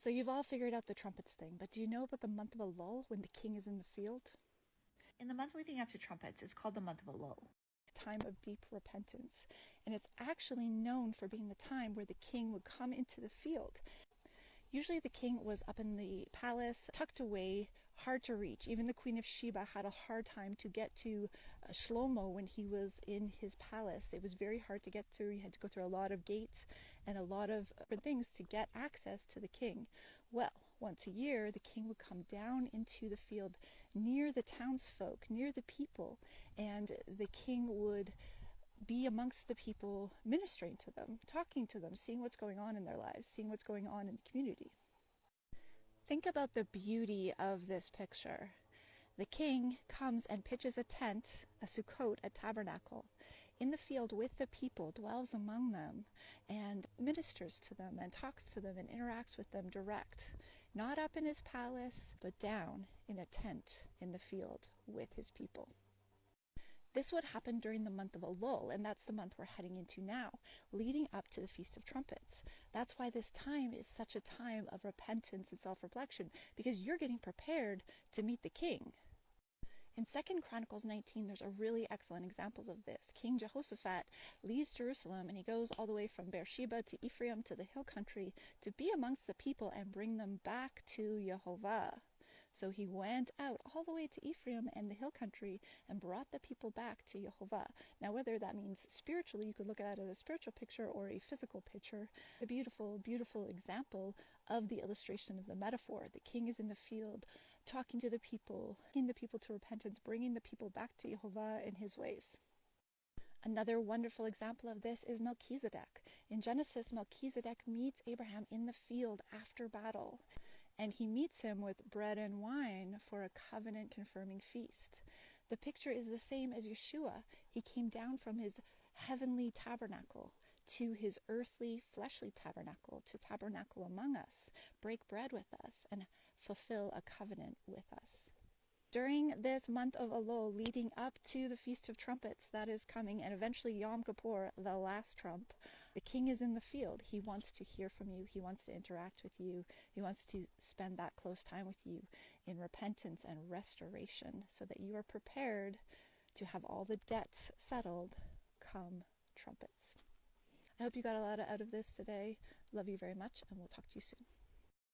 So you've all figured out the trumpets thing, but do you know about the month of Elul when the king is in the field? In the month leading up to trumpets is called the month of Elul. Time of deep repentance. And it's actually known for being the time where the king would come into the field. Usually the king was up in the palace, tucked away, hard to reach. Even the Queen of Sheba had a hard time to get to Shlomo when he was in his palace. It was very hard to get through. You had to go through a lot of gates and a lot of different things to get access to the king. Well, once a year, the king would come down into the field near the townsfolk, near the people, and the king would be amongst the people, ministering to them, talking to them, seeing what's going on in their lives, seeing what's going on in the community. Think about the beauty of this picture. The king comes and pitches a tent, a sukkot, a tabernacle, in the field with the people, dwells among them, and ministers to them, and talks to them, and interacts with them direct. Not up in his palace, but down in a tent in the field with his people. This would happen during the month of Elul, and that's the month we're heading into now, leading up to the Feast of Trumpets. That's why this time is such a time of repentance and self-reflection, because you're getting prepared to meet the king. In 2 Chronicles 19, there's a really excellent example of this. King Jehoshaphat leaves Jerusalem, and he goes all the way from Beersheba to Ephraim to the hill country to be amongst the people and bring them back to Jehovah. So he went out all the way to Ephraim and the hill country and brought the people back to Jehovah. Now, whether that means spiritually, you could look at it as a spiritual picture or a physical picture, a beautiful, beautiful example of the illustration of the metaphor. The king is in the field, talking to the people, bringing the people to repentance, bringing the people back to Jehovah in his ways. Another wonderful example of this is Melchizedek. In Genesis, Melchizedek meets Abraham in the field after battle, and he meets him with bread and wine for a covenant-confirming feast. The picture is the same as Yeshua. He came down from his heavenly tabernacle to his earthly, fleshly tabernacle, to tabernacle among us, break bread with us, and fulfill a covenant with us. During this month of Elul, leading up to the Feast of Trumpets that is coming, and eventually Yom Kippur, the last trump, the king is in the field. He wants to hear from you. He wants to interact with you. He wants to spend that close time with you in repentance and restoration so that you are prepared to have all the debts settled come trumpets. I hope you got a lot out of this today. Love you very much, and we'll talk to you soon.